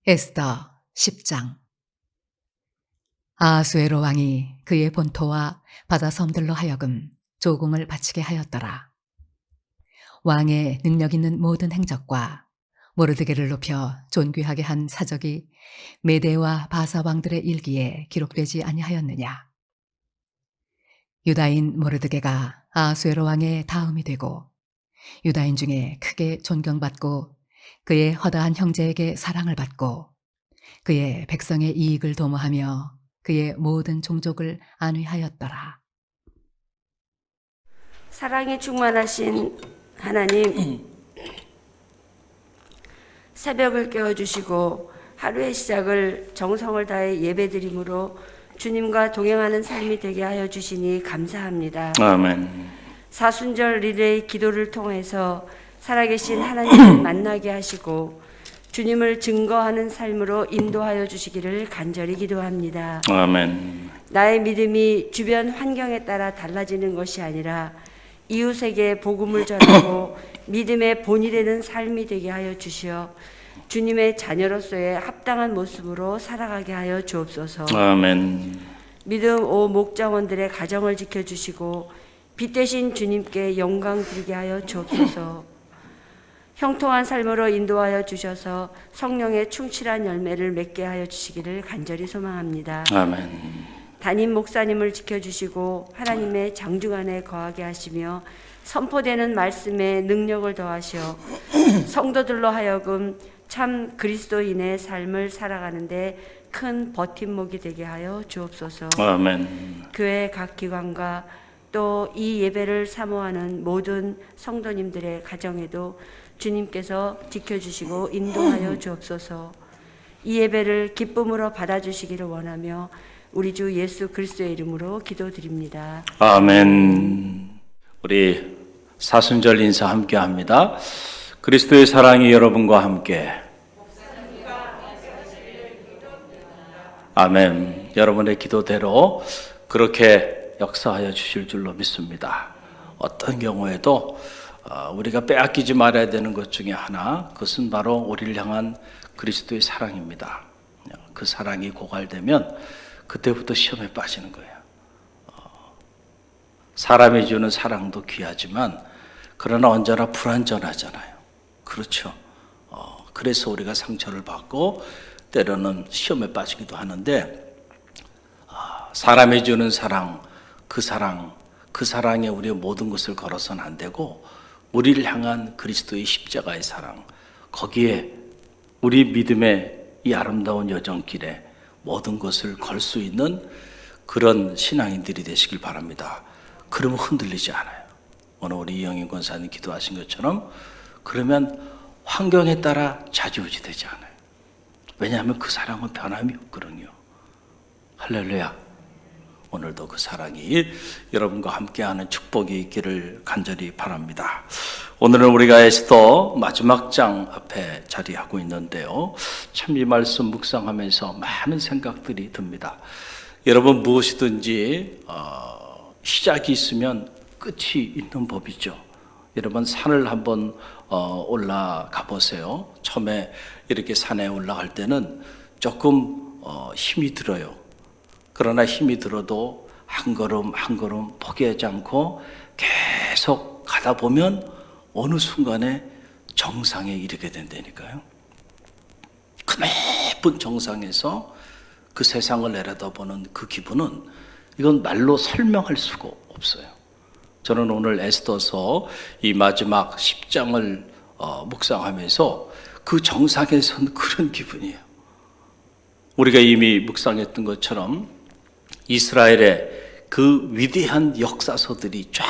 에스더 10장. 아하수에로 왕이 그의 본토와 바다 섬들로 하여금 조공을 바치게 하였더라. 왕의 능력 있는 모든 행적과 모르드게를 높여 존귀하게 한 사적이 메대와 바사 왕들의 일기에 기록되지 아니하였느냐. 유다인 모르드게가 아하수에로 왕의 다음이 되고 유다인 중에 크게 존경받고 그의 허다한 형제에게 사랑을 받고 그의 백성의 이익을 도모하며 그의 모든 종족을 안위하였더라. 사랑이 충만하신 하나님, 새벽을 깨워주시고 하루의 시작을 정성을 다해 예배드림으로 주님과 동행하는 삶이 되게 하여 주시니 감사합니다. 아멘. 사순절 리레이 기도를 통해서 살아계신 하나님을 만나게 하시고 주님을 증거하는 삶으로 인도하여 주시기를 간절히 기도합니다. 아멘. 나의 믿음이 주변 환경에 따라 달라지는 것이 아니라 이웃에게 복음을 전하고 믿음의 본이 되는 삶이 되게 하여 주시어 주님의 자녀로서의 합당한 모습으로 살아가게 하여 주옵소서. 아멘. 믿음 오 목장원들의 가정을 지켜주시고 빛 되신 주님께 영광 드리게 하여 주옵소서. 형통한 삶으로 인도하여 주셔서 성령의 충실한 열매를 맺게 하여 주시기를 간절히 소망합니다. 아멘. 담임 목사님을 지켜주시고 하나님의 장중안에 거하게 하시며 선포되는 말씀에 능력을 더하시어 성도들로 하여금 참 그리스도인의 삶을 살아가는데 큰 버팀목이 되게 하여 주옵소서. 아멘. 교회 각 기관과 또 이 예배를 사모하는 모든 성도님들의 가정에도 주님께서 지켜주시고 인도하여 주옵소서. 이 예배를 기쁨으로 받아주시기를 원하며 우리 주 예수 그리스도의 이름으로 기도드립니다. 아멘. 우리 사순절 인사 함께 합니다. 그리스도의 사랑이 여러분과 함께. 아멘. 여러분의 기도대로 그렇게 역사하여 주실 줄로 믿습니다. 어떤 경우에도 우리가 빼앗기지 말아야 되는 것 중에 하나, 그것은 바로 우리를 향한 그리스도의 사랑입니다. 그 사랑이 고갈되면 그때부터 시험에 빠지는 거예요. 사람이 주는 사랑도 귀하지만 그러나 언제나 불완전하잖아요. 그렇죠. 그래서 우리가 상처를 받고 때로는 시험에 빠지기도 하는데, 사람이 주는 사랑, 그 사랑에 우리의 모든 것을 걸어서는 안 되고 우리를 향한 그리스도의 십자가의 사랑, 거기에 우리 믿음의 이 아름다운 여정길에 모든 것을 걸 수 있는 그런 신앙인들이 되시길 바랍니다. 그러면 흔들리지 않아요. 오늘 우리 이영인 권사님 기도하신 것처럼 그러면 환경에 따라 좌지우지 되지 않아요. 왜냐하면 그 사랑은 변함이 없거든요. 할렐루야. 오늘도 그 사랑이 여러분과 함께하는 축복이 있기를 간절히 바랍니다. 오늘은 우리가 에스더 마지막 장 앞에 자리하고 있는데요, 참 이 말씀 묵상하면서 많은 생각들이 듭니다. 여러분, 무엇이든지 시작이 있으면 끝이 있는 법이죠. 여러분, 산을 한번 올라가 보세요. 처음에 이렇게 산에 올라갈 때는 조금 힘이 들어요. 그러나 힘이 들어도 한 걸음 한 걸음 포기하지 않고 계속 가다 보면 어느 순간에 정상에 이르게 된다니까요. 그 높은 정상에서 그 세상을 내려다보는 그 기분은 이건 말로 설명할 수가 없어요. 저는 오늘 에스더서 이 마지막 10장을 묵상하면서 그 정상에 선 그런 기분이에요. 우리가 이미 묵상했던 것처럼 이스라엘의 그 위대한 역사서들이 쫙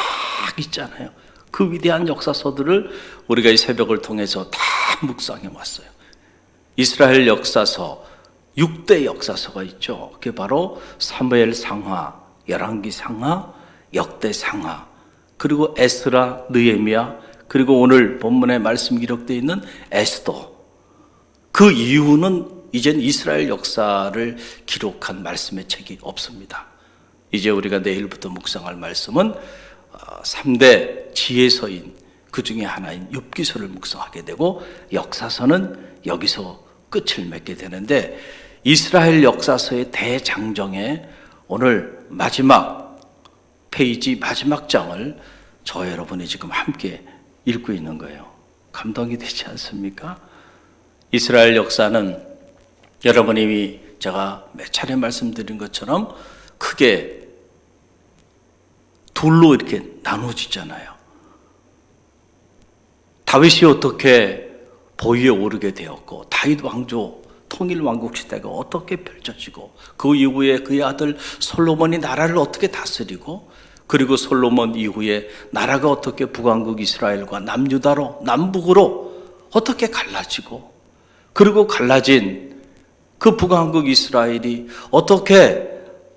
있잖아요. 그 위대한 역사서들을 우리가 이 새벽을 통해서 다 묵상해 왔어요. 이스라엘 역사서 6대 역사서가 있죠. 그게 바로 사무엘 상하, 열왕기 상하, 역대 상하, 그리고 에스라, 느헤미야, 그리고 오늘 본문에 말씀 기록되어 있는 에스더. 그 이유는 이젠 이스라엘 역사를 기록한 말씀의 책이 없습니다. 이제 우리가 내일부터 묵상할 말씀은 3대 지혜서인 그 중에 하나인 욥기서를 묵상하게 되고, 역사서는 여기서 끝을 맺게 되는데 이스라엘 역사서의 대장정의 오늘 마지막 페이지 마지막 장을 저 여러분이 지금 함께 읽고 있는 거예요. 감동이 되지 않습니까? 이스라엘 역사는 여러분이 제가 몇 차례 말씀드린 것처럼 크게 둘로 이렇게 나눠지잖아요. 다윗이 어떻게 보위에 오르게 되었고 다윗 왕조 통일 왕국 시대가 어떻게 펼쳐지고 그 이후에 그의 아들 솔로몬이 나라를 어떻게 다스리고 그리고 솔로몬 이후에 나라가 어떻게 북왕국 이스라엘과 남유다로 남북으로 어떻게 갈라지고 그리고 갈라진 그 북왕국 이스라엘이 어떻게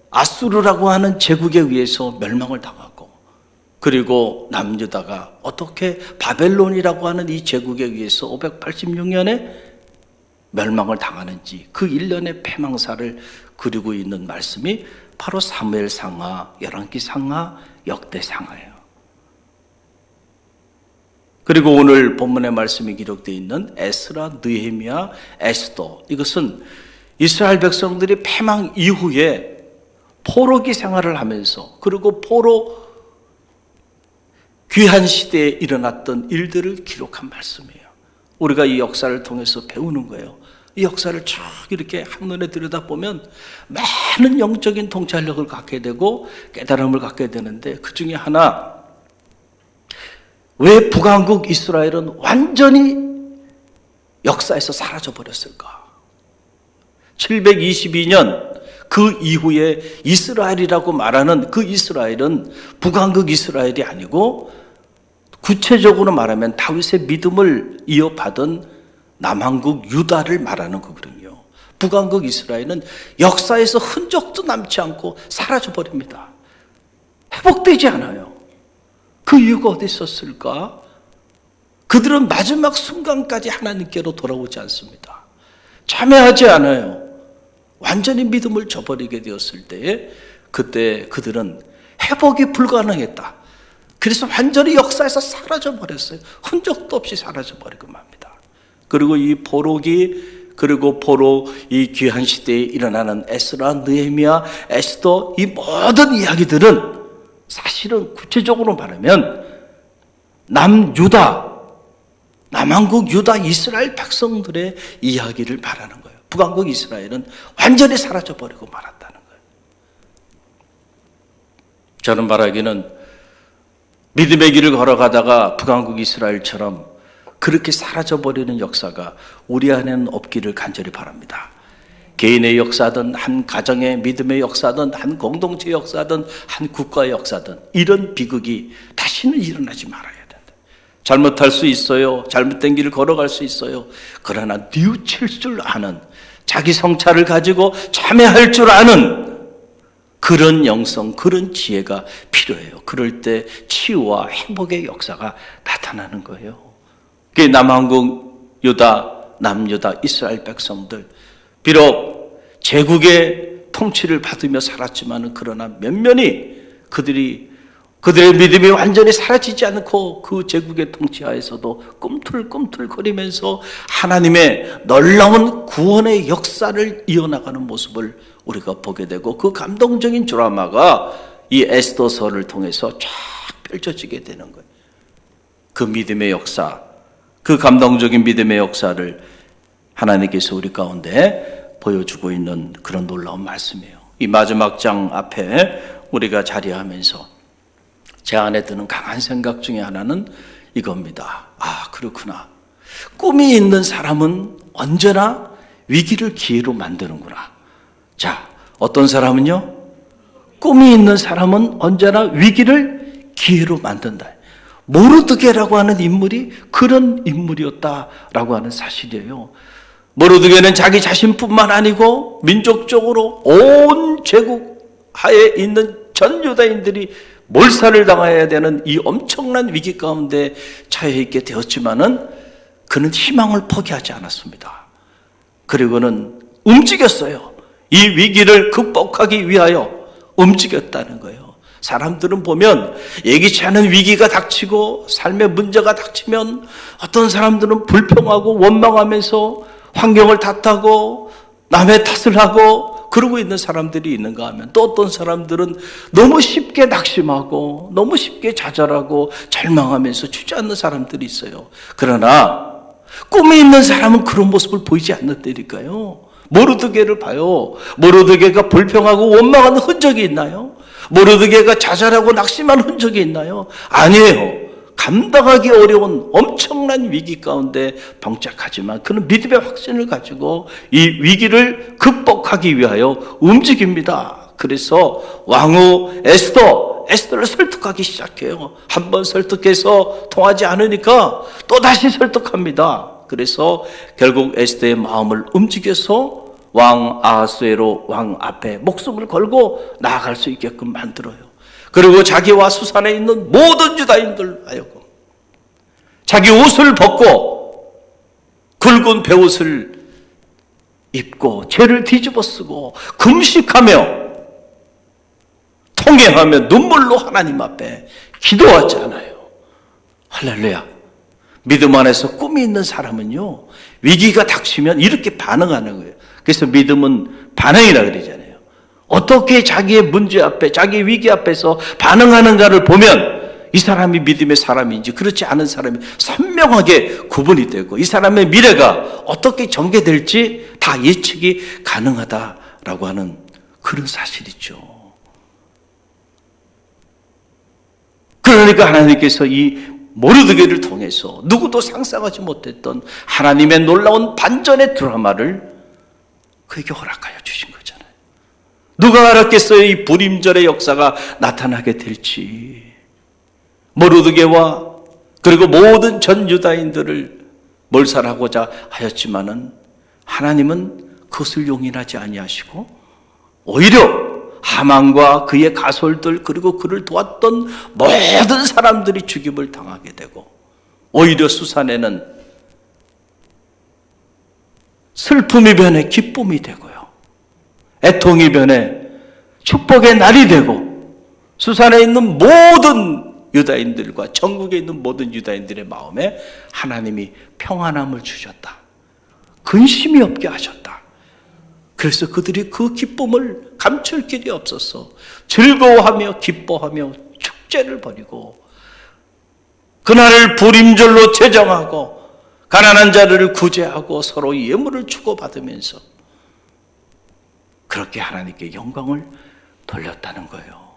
아수르라고 하는 제국에 의해서 멸망을 당하고 그리고 남유다가 어떻게 바벨론이라고 하는 이 제국에 의해서 586년에 멸망을 당하는지 그 일련의 패망사를 그리고 있는 말씀이 바로 사무엘상하, 열왕기상하, 역대상하예요. 그리고 오늘 본문의 말씀이 기록되어 있는 에스라, 느헤미야, 에스더 이것은 이스라엘 백성들이 패망 이후에 포로기 생활을 하면서 그리고 포로 귀한 시대에 일어났던 일들을 기록한 말씀이에요. 우리가 이 역사를 통해서 배우는 거예요. 이 역사를 쭉 이렇게 한눈에 들여다보면 많은 영적인 통찰력을 갖게 되고 깨달음을 갖게 되는데 그 중에 하나, 왜 북왕국 이스라엘은 완전히 역사에서 사라져 버렸을까? 722년 그 이후에 이스라엘이라고 말하는 그 이스라엘은 북왕국 이스라엘이 아니고 구체적으로 말하면 다윗의 믿음을 이어받은 남왕국 유다를 말하는 거거든요. 북왕국 이스라엘은 역사에서 흔적도 남지 않고 사라져 버립니다. 회복되지 않아요. 그 이유가 어디 있었을까? 그들은 마지막 순간까지 하나님께로 돌아오지 않습니다. 참여하지 않아요. 완전히 믿음을 저버리게 되었을 때에 그때 그들은 회복이 불가능했다. 그래서 완전히 역사에서 사라져 버렸어요. 흔적도 없이 사라져 버리고 맙니다. 그리고 이 포로기 그리고 포로 이 귀한 시대에 일어나는 에스라, 느헤미야, 에스더 이 모든 이야기들은 사실은 구체적으로 말하면 남유다, 남왕국 유다 이스라엘 백성들의 이야기를 말하는 거예요. 북왕국 이스라엘은 완전히 사라져버리고 말았다는 거예요. 저는 말하기는 믿음의 길을 걸어가다가 북왕국 이스라엘처럼 그렇게 사라져버리는 역사가 우리 안에는 없기를 간절히 바랍니다. 개인의 역사든 한 가정의 믿음의 역사든 한 공동체의 역사든 한 국가의 역사든 이런 비극이 다시는 일어나지 말아야 된다. 잘못할 수 있어요. 잘못된 길을 걸어갈 수 있어요. 그러나 뉘우칠 줄 아는, 자기 성찰을 가지고 참여할 줄 아는 그런 영성, 그런 지혜가 필요해요. 그럴 때 치유와 행복의 역사가 나타나는 거예요. 그게 남왕국 유다, 남유다, 이스라엘 백성들 비록 제국의 통치를 받으며 살았지만 그러나 면면히 그들의 믿음이 완전히 사라지지 않고 그 제국의 통치하에서도 꿈틀꿈틀거리면서 하나님의 놀라운 구원의 역사를 이어나가는 모습을 우리가 보게 되고 그 감동적인 드라마가 이 에스더서를 통해서 쫙 펼쳐지게 되는 거예요. 그 믿음의 역사, 그 감동적인 믿음의 역사를 하나님께서 우리 가운데 보여주고 있는 그런 놀라운 말씀이에요. 이 마지막 장 앞에 우리가 자리하면서 제 안에 드는 강한 생각 중에 하나는 이겁니다. 아, 그렇구나. 꿈이 있는 사람은 언제나 위기를 기회로 만드는구나. 자, 어떤 사람은요? 꿈이 있는 사람은 언제나 위기를 기회로 만든다. 모르드게라고 하는 인물이 그런 인물이었다라고 하는 사실이에요. 모르드게는 자기 자신뿐만 아니고 민족적으로 온 제국 하에 있는 전 유다인들이 몰살을 당해야 되는 이 엄청난 위기 가운데 처해 있게 되었지만은 그는 희망을 포기하지 않았습니다. 그리고는 움직였어요. 이 위기를 극복하기 위하여 움직였다는 거예요. 사람들은 보면 예기치 않은 위기가 닥치고 삶의 문제가 닥치면 어떤 사람들은 불평하고 원망하면서 환경을 탓하고 남의 탓을 하고 그러고 있는 사람들이 있는가 하면 또 어떤 사람들은 너무 쉽게 낙심하고 너무 쉽게 좌절하고 절망하면서 주저앉는 사람들이 있어요. 그러나 꿈이 있는 사람은 그런 모습을 보이지 않는다니까요. 모르드게를 봐요. 모르드게가 불평하고 원망하는 흔적이 있나요? 모르드게가 좌절하고 낙심한 흔적이 있나요? 아니에요. 감당하기 어려운 엄청난 위기 가운데 봉착하지만 그는 믿음의 확신을 가지고 이 위기를 극복하기 위하여 움직입니다. 그래서 왕후 에스더를 설득하기 시작해요. 한번 설득해서 통하지 않으니까 또다시 설득합니다. 그래서 결국 에스더의 마음을 움직여서 왕 아하수에로 왕 앞에 목숨을 걸고 나아갈 수 있게끔 만들어요. 그리고 자기와 수산에 있는 모든 유다인들 하여금 자기 옷을 벗고 굵은 베옷을 입고 죄를 뒤집어 쓰고 금식하며 통행하며 눈물로 하나님 앞에 기도하잖아요. 할렐루야. 믿음 안에서 꿈이 있는 사람은요, 위기가 닥치면 이렇게 반응하는 거예요. 그래서 믿음은 반응이라 그러잖아요. 어떻게 자기의 문제 앞에, 자기 위기 앞에서 반응하는가를 보면 이 사람이 믿음의 사람인지 그렇지 않은 사람이 선명하게 구분이 되고 이 사람의 미래가 어떻게 전개될지 다 예측이 가능하다라고 하는 그런 사실이죠. 그러니까 하나님께서 이 모르드게를 통해서 누구도 상상하지 못했던 하나님의 놀라운 반전의 드라마를 그에게 허락하여 주신 거잖아요. 누가 알았겠어요? 이 불임절의 역사가 나타나게 될지. 모르드게와 그리고 모든 전 유다인들을 몰살하고자 하였지만은 하나님은 그것을 용인하지 아니하시고 오히려 하만과 그의 가솔들 그리고 그를 도왔던 모든 사람들이 죽임을 당하게 되고 오히려 수산에는 슬픔이 변해 기쁨이 되고요. 애통이 변해 축복의 날이 되고 수산에 있는 모든 유다인들과 전국에 있는 모든 유다인들의 마음에 하나님이 평안함을 주셨다. 근심이 없게 하셨다. 그래서 그들이 그 기쁨을 감출 길이 없어서 즐거워하며 기뻐하며 축제를 벌이고 그날을 불임절로 제정하고 가난한 자들을 구제하고 서로 예물을 주고받으면서 그렇게 하나님께 영광을 돌렸다는 거예요.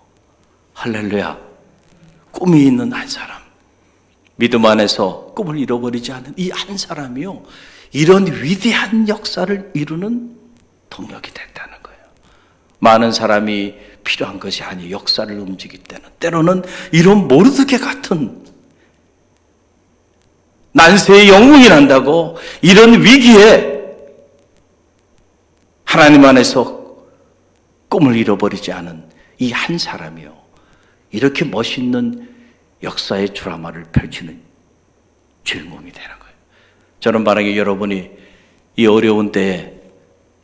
할렐루야. 꿈이 있는 한 사람, 믿음 안에서 꿈을 잃어버리지 않은 이 한 사람이요, 이런 위대한 역사를 이루는 동력이 됐다는 거예요. 많은 사람이 필요한 것이 아니 역사를 움직일 때는 이런 모르드게 같은 난세의 영웅이 난다고 이런 위기에 하나님 안에서 꿈을 잃어버리지 않은 이 한 사람이요, 이렇게 멋있는 역사의 드라마를 펼치는 주인공이 되는 거예요. 저는 만약에 여러분이 이 어려운 때에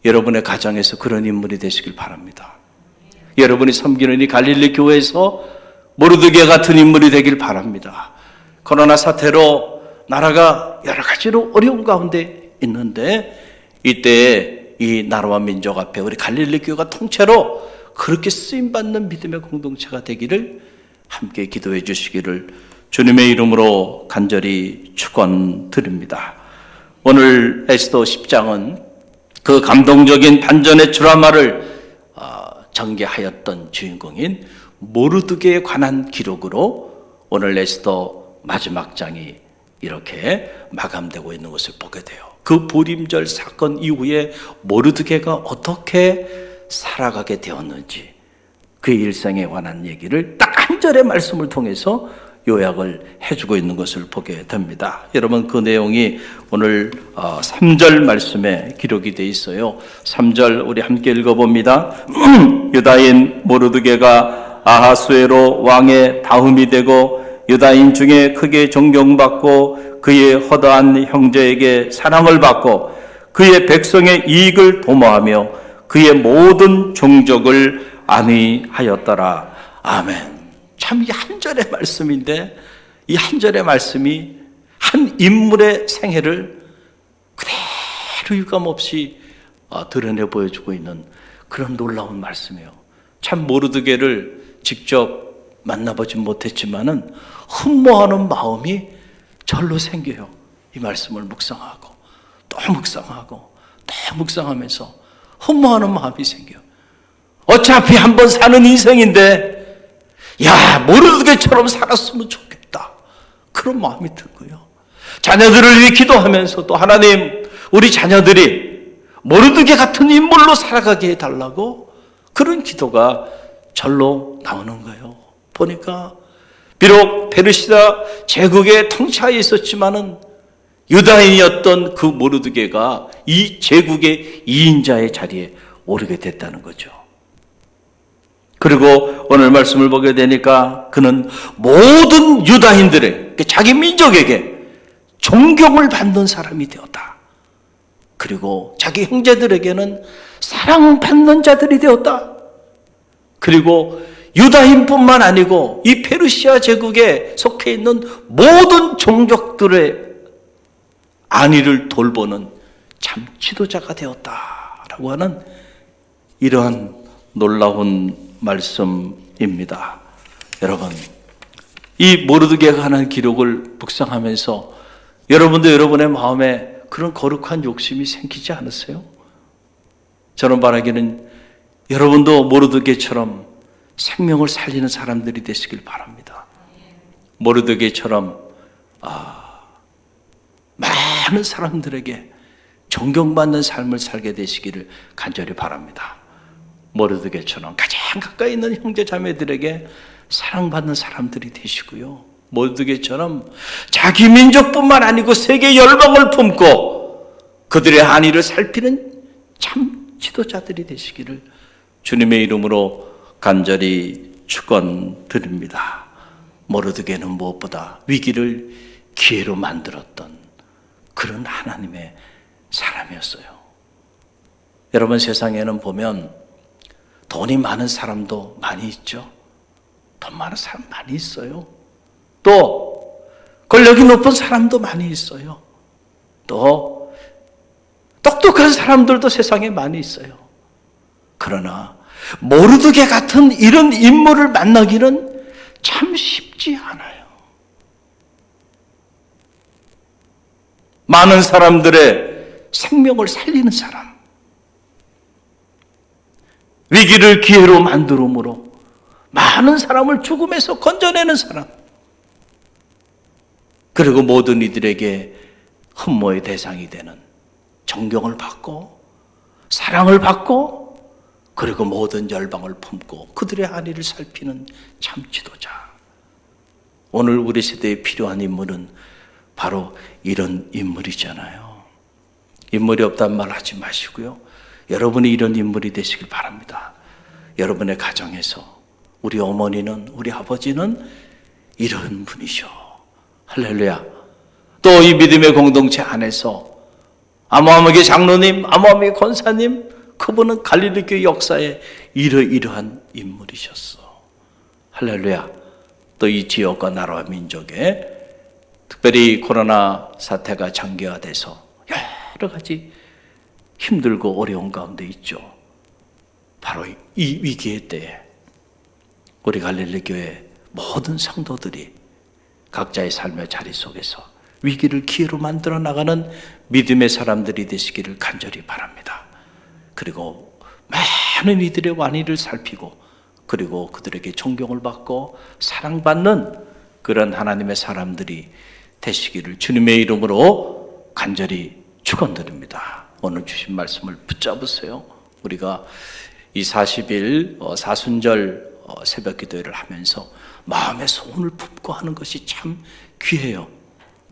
여러분의 가정에서 그런 인물이 되시길 바랍니다. 여러분이 섬기는 이 갈릴리 교회에서 모르드게 같은 인물이 되길 바랍니다. 코로나 사태로 나라가 여러 가지로 어려운 가운데 있는데 이때에 이 나라와 민족 앞에 우리 갈릴리 교회가 통째로 그렇게 쓰임받는 믿음의 공동체가 되기를 함께 기도해 주시기를 주님의 이름으로 간절히 축원드립니다. 오늘 에스더 10장은 그 감동적인 반전의 드라마를 전개하였던 주인공인 모르드게에 관한 기록으로 오늘 에스더 마지막 장이 이렇게 마감되고 있는 것을 보게 돼요. 그 불임절 사건 이후에 모르드게가 어떻게 살아가게 되었는지 그의 일생에 관한 얘기를 딱 한 절의 말씀을 통해서 요약을 해주고 있는 것을 보게 됩니다. 여러분, 그 내용이 오늘 3절 말씀에 기록이 되어 있어요. 3절 우리 함께 읽어봅니다. 유다인 모르드게가 아하수에로 왕의 다음이 되고 유다인 중에 크게 존경받고 그의 허다한 형제에게 사랑을 받고 그의 백성의 이익을 도모하며 그의 모든 종족을 안위하였더라. 아멘. 참 이 한 절의 말씀인데 이 한 절의 말씀이 한 인물의 생애를 그대로 아무 유감 없이 드러내 보여주고 있는 그런 놀라운 말씀이에요. 참 모르드게를 직접 만나보진 못했지만은 흠모하는 마음이 절로 생겨요. 이 말씀을 묵상하고 또 묵상하고 또 묵상하면서 흠모하는 마음이 생겨요. 어차피 한번 사는 인생인데 야, 모르드게처럼 살았으면 좋겠다. 그런 마음이 들고요. 자녀들을 위해 기도하면서 또 하나님, 우리 자녀들이 모르드게 같은 인물로 살아가게 해달라고 그런 기도가 절로 나오는 거예요. 보니까 비록 페르시아 제국의 통치하에 있었지만은 유다인이었던 그 모르드게가 이 제국의 2인자의 자리에 오르게 됐다는 거죠. 그리고 오늘 말씀을 보게 되니까 그는 모든 유다인들의 자기 민족에게 존경을 받는 사람이 되었다. 그리고 자기 형제들에게는 사랑받는 자들이 되었다. 그리고 유다인뿐만 아니고 이 페르시아 제국에 속해 있는 모든 종족들의 안위를 돌보는 참 지도자가 되었다라고 하는 이러한 놀라운 말씀입니다. 여러분, 이 모르드게가 하는 기록을 묵상하면서 여러분도 여러분의 마음에 그런 거룩한 욕심이 생기지 않으세요? 저는 바라기는 여러분도 모르드게처럼 생명을 살리는 사람들이 되시길 바랍니다. 모르드게처럼 많은 사람들에게 존경받는 삶을 살게 되시기를 간절히 바랍니다. 모르드게처럼 가장 가까이 있는 형제 자매들에게 사랑받는 사람들이 되시고요. 모르드게처럼 자기 민족뿐만 아니고 세계 열방을 품고 그들의 안위를 살피는 참 지도자들이 되시기를 주님의 이름으로 간절히 축원드립니다. 모르드게는 무엇보다 위기를 기회로 만들었던 그런 하나님의 사람이었어요. 여러분, 세상에는 보면 돈이 많은 사람도 많이 있죠. 돈 많은 사람 많이 있어요. 또 권력이 높은 사람도 많이 있어요. 또 똑똑한 사람들도 세상에 많이 있어요. 그러나 모르드게 같은 이런 인물을 만나기는 참 쉽지 않아요. 많은 사람들의 생명을 살리는 사람, 위기를 기회로 만들므로 많은 사람을 죽음에서 건져내는 사람, 그리고 모든 이들에게 흠모의 대상이 되는 존경을 받고 사랑을 받고 그리고 모든 열방을 품고 그들의 안위를 살피는 참 지도자. 오늘 우리 세대에 필요한 인물은 바로 이런 인물이잖아요. 인물이 없단 말 하지 마시고요. 여러분이 이런 인물이 되시길 바랍니다. 여러분의 가정에서 우리 어머니는, 우리 아버지는 이런 분이셔. 할렐루야. 또 이 믿음의 공동체 안에서 아모하메 장로님, 아모하메 권사님, 그분은 갈릴리교회 역사에 이러한 인물이셨어. 할렐루야. 또 이 지역과 나라와 민족에 특별히 코로나 사태가 장기화돼서 여러 가지 힘들고 어려운 가운데 있죠. 바로 이 위기의 때에 우리 갈릴리교회 모든 성도들이 각자의 삶의 자리 속에서 위기를 기회로 만들어 나가는 믿음의 사람들이 되시기를 간절히 바랍니다. 그리고 많은 이들의 완의를 살피고 그리고 그들에게 존경을 받고 사랑받는 그런 하나님의 사람들이 되시기를 주님의 이름으로 간절히 축원드립니다. 오늘 주신 말씀을 붙잡으세요. 우리가 이 40일 사순절 새벽 기도회를 하면서 마음의 소원을 품고 하는 것이 참 귀해요.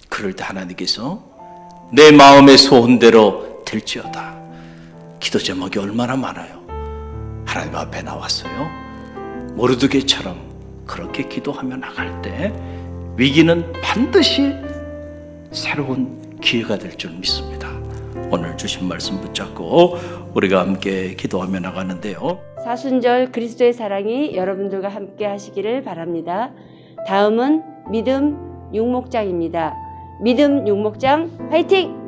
그럴 때 하나님께서 내 마음의 소원대로 될지어다. 기도 제목이 얼마나 많아요. 하나님 앞에 나왔어요. 모르드게처럼 그렇게 기도하며 나갈 때 위기는 반드시 새로운 기회가 될 줄 믿습니다. 오늘 주신 말씀 붙잡고 우리가 함께 기도하며 나가는데요. 사순절 그리스도의 사랑이 여러분들과 함께 하시기를 바랍니다. 다음은 믿음 육목장입니다. 믿음 육목장 화이팅!